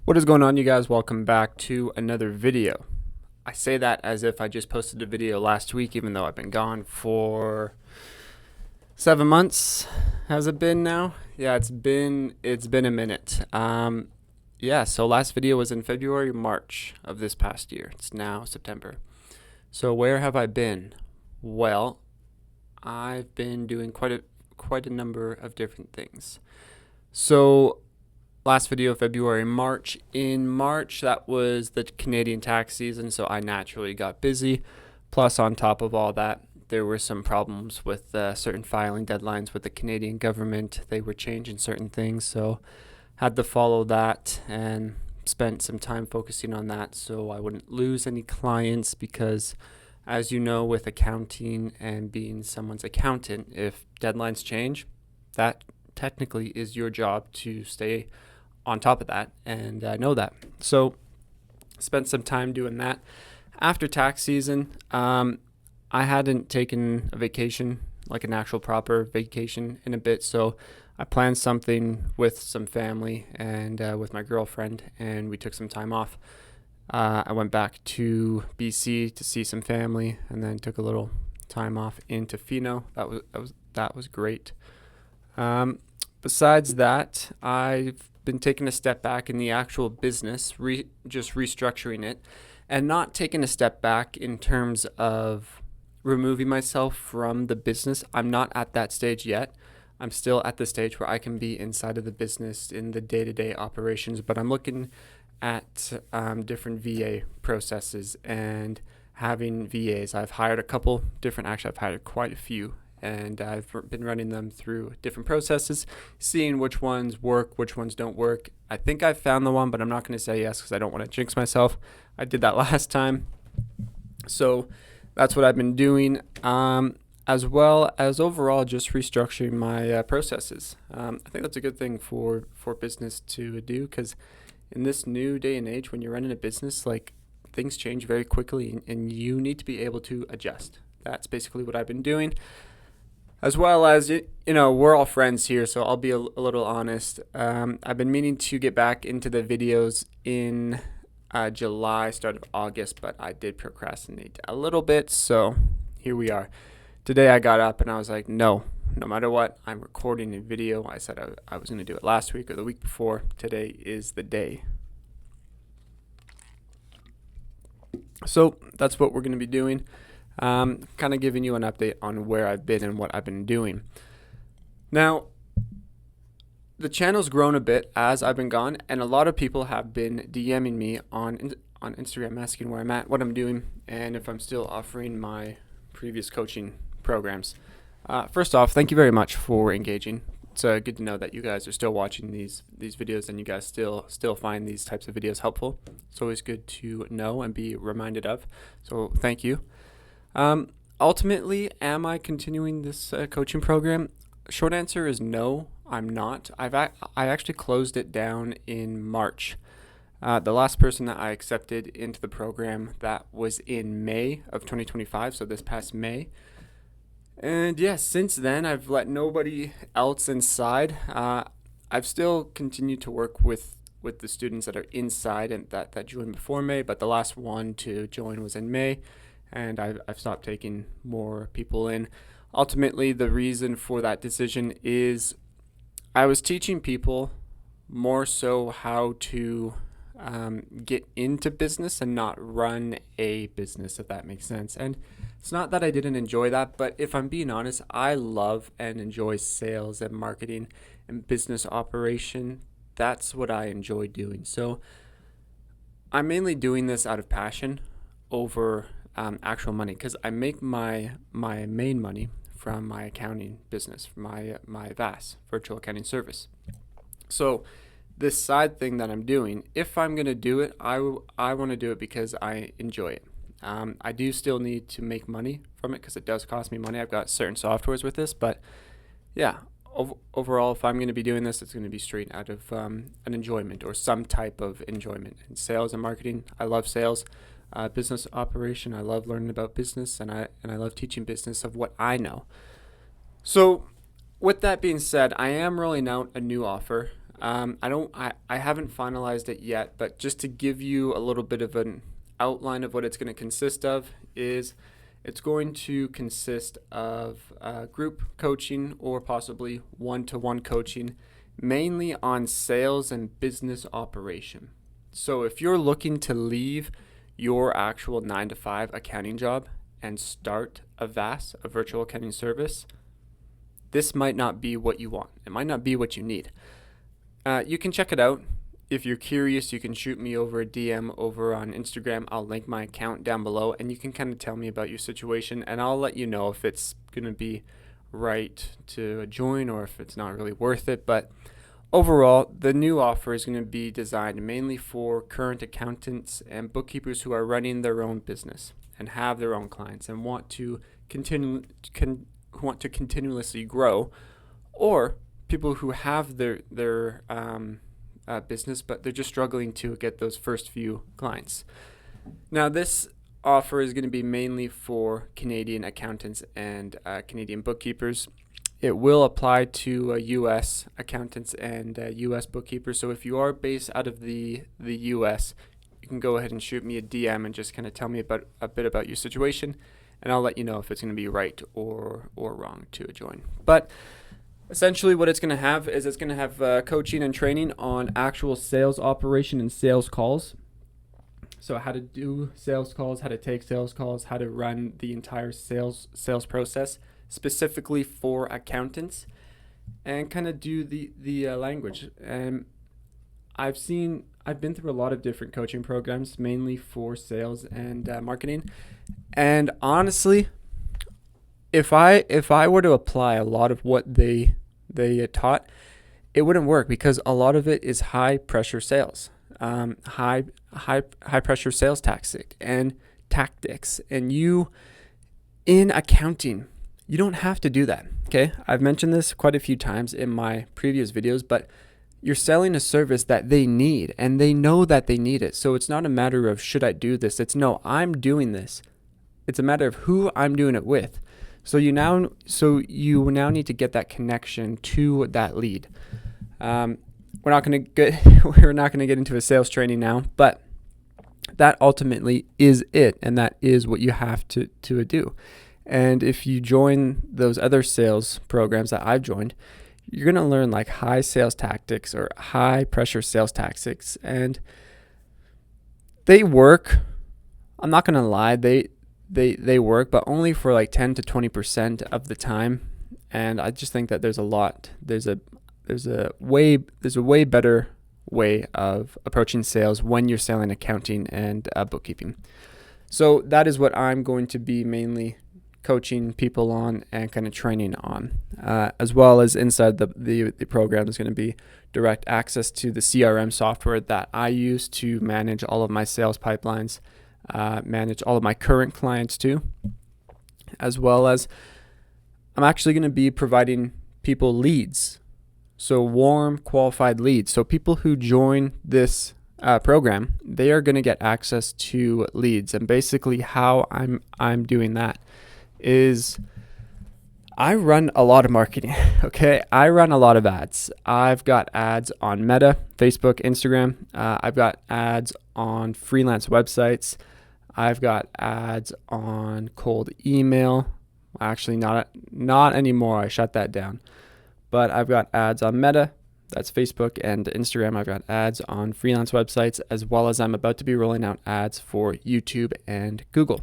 What is going on, you guys? Welcome back to another video. I say that as if I just posted a video last week, even though I've been gone for 7 months. Has it been now? Yeah, it's been a minute. So last video was in February, March of this past year. It's now September. So where have I been? Well, I've been doing quite a number of different things. So last video, February, March. In March, that was the Canadian tax season, so I naturally got busy. Plus, on top of all that, there were some problems with certain filing deadlines with the Canadian government. They were changing certain things, so had to follow that and spent some time focusing on that so I wouldn't lose any clients because, as you know, with accounting and being someone's accountant, if deadlines change, that technically is your job to stay on top of that, and I know that. So spent some time doing that. After tax season, I hadn't taken a vacation, like an actual proper vacation, in a bit, so I planned something with some family and with my girlfriend, and we took some time off. I went back to BC to see some family, and then took a little time off in Tofino. That was great. Besides that, I've been taking a step back in the actual business, just restructuring it, and not taking a step back in terms of removing myself from the business. I'm not at that stage yet. I'm still at the stage where I can be inside of the business in the day-to-day operations, but I'm looking at different VA processes and having VAs. I've hired a couple different, actually I've hired quite a few, and I've been running them through different processes, seeing which ones work, which ones don't work. I think I've found the one, but I'm not going to say yes because I don't want to jinx myself. I did that last time. So that's what I've been doing, as well as overall just restructuring my processes. I think that's a good thing for business to do, because in this new day and age, when you're running a business, like, things change very quickly and you need to be able to adjust. That's basically what I've been doing. As well as, we're all friends here, so I'll be a little honest. I've been meaning to get back into the videos in July, start of August, but I did procrastinate a little bit, so here we are. Today I got up and I was like, no matter what, I'm recording a video. I said I was going to do it last week or the week before. Today is the day. So that's what we're going to be doing. Kind of giving you an update on where I've been and what I've been doing. Now, the channel's grown a bit as I've been gone, and a lot of people have been DMing me on Instagram asking where I'm at, what I'm doing, and if I'm still offering my previous coaching programs. First off, thank you very much for engaging. It's good to know that you guys are still watching these videos and you guys still find these types of videos helpful. It's always good to know and be reminded of. So thank you. Ultimately, am I continuing this coaching program? Short answer is no, I'm not. I actually closed it down in March. The last person that I accepted into the program, that was in May of 2025, so this past May. And yes, since then, I've let nobody else inside. I've still continued to work with the students that are inside and that joined before May, but the last one to join was in May. And I've stopped taking more people in. Ultimately, the reason for that decision is I was teaching people more so how to get into business and not run a business, if that makes sense. And it's not that I didn't enjoy that, but if I'm being honest, I love and enjoy sales and marketing and business operation. That's what I enjoy doing. So I'm mainly doing this out of passion over actual money, because I make my main money from my accounting business, from my VAS, virtual accounting service. So this side thing that I'm doing, if I'm going to do it, I want to do it because I enjoy it. I do still need to make money from it because it does cost me money. I've got certain softwares with this, but yeah, overall, if I'm going to be doing this, it's going to be straight out of an enjoyment or some type of enjoyment. In sales and marketing, I love sales. Business operation, I love learning about business, and I love teaching business of what I know. So with that being said, I am rolling out a new offer. I haven't finalized it yet, but just to give you a little bit of an outline of what it's going to consist of is it's going to consist of group coaching or possibly one-to-one coaching, mainly on sales and business operation. So if you're looking to leave your actual 9-to-5 accounting job and start a VAS, a virtual accounting service, this might not be what you want. It might not be what you need. You can check it out. If you're curious, you can shoot me over a DM over on Instagram. I'll link my account down below, and you can kind of tell me about your situation, and I'll let you know if it's going to be right to join or if it's not really worth it. But overall, the new offer is going to be designed mainly for current accountants and bookkeepers who are running their own business and have their own clients and want to continuously grow, or people who have their business, but they're just struggling to get those first few clients. Now, this offer is going to be mainly for Canadian accountants and Canadian bookkeepers. It will apply to U.S. accountants and U.S. bookkeepers. So if you are based out of the U.S., you can go ahead and shoot me a DM and just kind of tell me about a bit about your situation, and I'll let you know if it's going to be right or wrong to join. But essentially what it's going to have is it's going to have coaching and training on actual sales operation and sales calls. So how to do sales calls, how to take sales calls, how to run the entire sales process specifically for accountants, and kind of do the language. And I've been through a lot of different coaching programs, mainly for sales and marketing. And honestly, if I were to apply a lot of what they taught, it wouldn't work because a lot of it is high pressure sales, high pressure sales tactics, and you in accounting, you don't have to do that. Okay, I've mentioned this quite a few times in my previous videos, but you're selling a service that they need, and they know that they need it. So it's not a matter of should I do this? It's no, I'm doing this. It's a matter of who I'm doing it with. So you now need to get that connection to that lead. We're not going to get into a sales training now, but that ultimately is it, and that is what you have to do. And if you join those other sales programs that I've joined, you're going to learn like high sales tactics or high pressure sales tactics, and they work. I'm not going to lie, they work, but only for like 10 to 20% of the time. And I just think that there's a way better way of approaching sales when you're selling accounting and bookkeeping. So that is what I'm going to be mainly coaching people on and kind of training on, as well as inside the program is going to be direct access to the CRM software that I use to manage all of my sales pipelines, manage all of my current clients too, as well as I'm actually going to be providing people leads, so warm qualified leads. So people who join this program, they are going to get access to leads. And basically how I'm doing that is I run a lot of marketing. Okay, I run a lot of ads. I've got ads on Meta, Facebook, Instagram. I've got ads on freelance websites. I've got ads on cold email. Actually, not anymore. I shut that down. But I've got ads on Meta, that's Facebook and Instagram. I've got ads on freelance websites, as well as I'm about to be rolling out ads for YouTube and Google,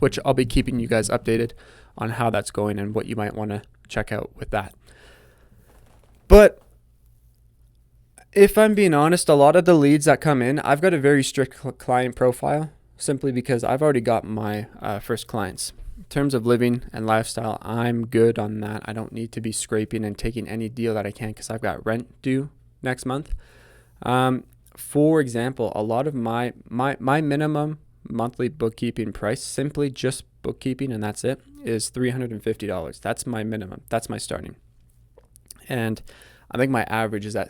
which I'll be keeping you guys updated on how that's going and what you might want to check out with that. But if I'm being honest, a lot of the leads that come in, I've got a very strict client profile simply because I've already got my first clients. In terms of living and lifestyle, I'm good on that. I don't need to be scraping and taking any deal that I can because I've got rent due next month. For example, a lot of my minimum monthly bookkeeping price, simply just bookkeeping and that's it, is $350. That's my minimum. That's my starting. And I think my average is at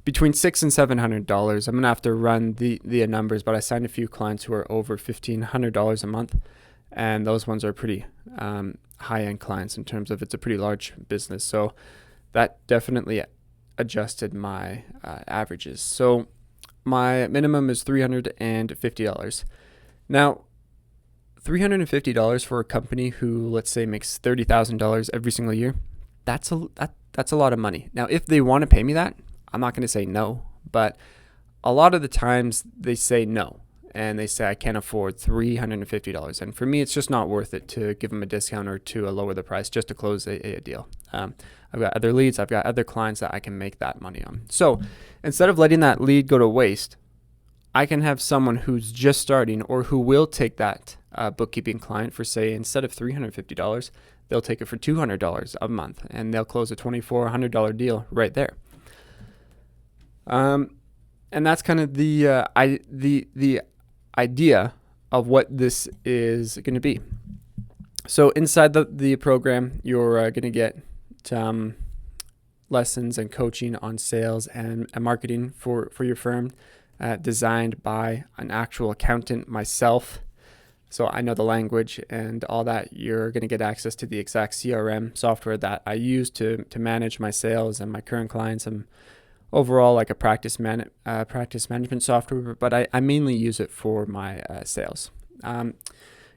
between $600 and $700. I'm gonna have to run the numbers, but I signed a few clients who are over $1,500 a month, and those ones are pretty high-end clients in terms of it's a pretty large business. So that definitely adjusted my averages. So my minimum is $350. Now, $350 for a company who, let's say, makes $30,000 every single year, that's a lot of money. Now, if they want to pay me that, I'm not going to say no, but a lot of the times they say no, and they say I can't afford $350. And for me, it's just not worth it to give them a discount or to lower the price just to close a deal. I've got other leads, I've got other clients that I can make that money on. So instead of letting that lead go to waste, I can have someone who's just starting or who will take that bookkeeping client for, say, instead of $350, they'll take it for $200 a month, and they'll close a $2,400 deal right there. And that's kind of the idea of what this is going to be. So inside the program, you're going to get lessons and coaching on sales and marketing for your firm, designed by an actual accountant, myself. So I know the language and all that. You're going to get access to the exact CRM software that I use to manage my sales and my current clients, and overall like a practice management software, but I mainly use it for my sales.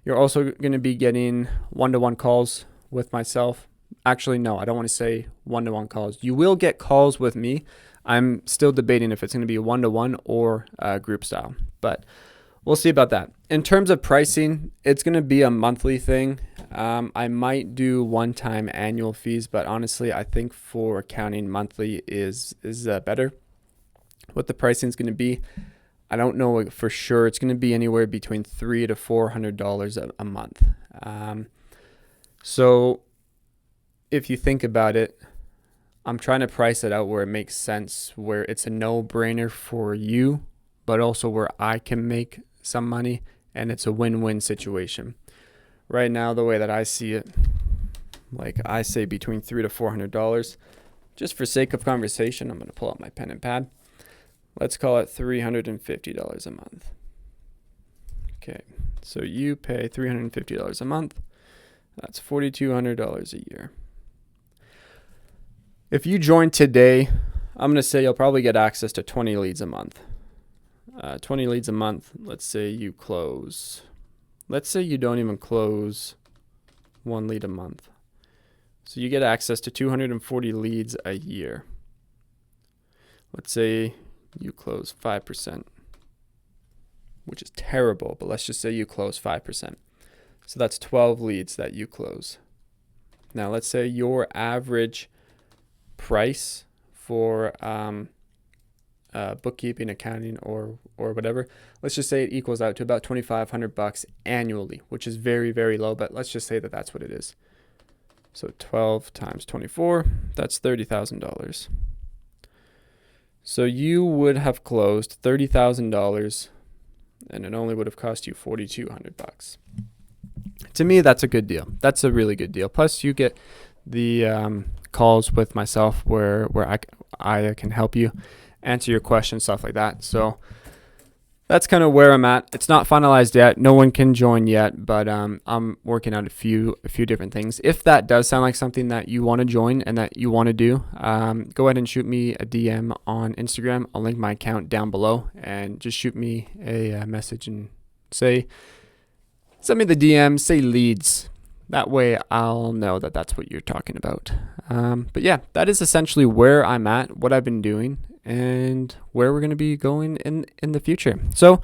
You're also going to be getting one-to-one calls with myself. Actually, no, I don't want to say one-to-one calls. You will get calls with me. I'm still debating if it's going to be a one-to-one or group style, but we'll see about that. In terms of pricing, it's going to be a monthly thing. I might do one-time annual fees, but honestly, I think for accounting, monthly is better. What the pricing is going to be, I don't know for sure. It's going to be anywhere between $300 to $400 a month. So if you think about it, I'm trying to price it out where it makes sense, where it's a no-brainer for you, but also where I can make some money, and it's a win-win situation. Right now, the way that I see it, like I say between $300 to $400. Just for sake of conversation, I'm going to pull out my pen and pad. Let's call it $350 a month. Okay, so you pay $350 a month. That's $4,200 a year. If you join today, I'm going to say you'll probably get access to 20 leads a month. 20 leads a month. Let's say you close. Let's say you don't even close one lead a month. So you get access to 240 leads a year. Let's say you close 5%, which is terrible, but let's just say you close 5%. So that's 12 leads that you close. Now, let's say your average price for bookkeeping, accounting, or whatever, let's just say it equals out to about $2,500 annually, which is very, very low, but let's just say that that's what it is. So 12 times 24, that's $30,000. So you would have closed $30,000, and it only would have cost you $4,200. To me, that's a good deal. That's a really good deal. Plus, you get the calls with myself where I can help you answer your questions, stuff like that. So that's kind of where I'm at. It's not finalized yet. No one can join yet, but I'm working out a few different things. If that does sound like something that you want to join and that you want to do, go ahead and shoot me a DM on Instagram. I'll link my account down below, and just shoot me a message and send me the DM, say leads. That way I'll know that that's what you're talking about. But yeah, that is essentially where I'm at, what I've been doing, and where we're going to be going in the future. So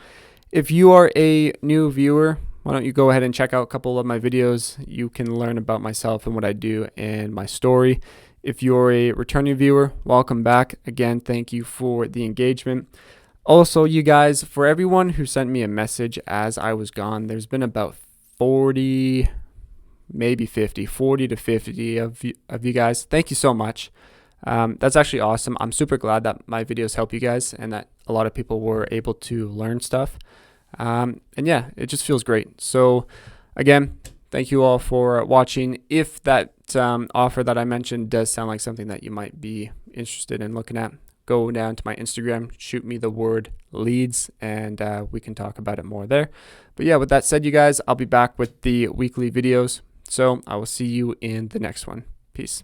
if you are a new viewer, why don't you go ahead and check out a couple of my videos. You can learn about myself and what I do and my story. If you're a returning viewer, welcome back. Again, thank you for the engagement. Also, you guys, for everyone who sent me a message as I was gone, there's been about 40 to 50 of you guys. Thank you so much. That's actually awesome. I'm super glad that my videos help you guys and that a lot of people were able to learn stuff. And yeah, it just feels great. So again, thank you all for watching. If that offer that I mentioned does sound like something that you might be interested in looking at, go down to my Instagram, shoot me the word leads, and we can talk about it more there. But yeah, with that said, you guys, I'll be back with the weekly videos. So I will see you in the next one. Peace.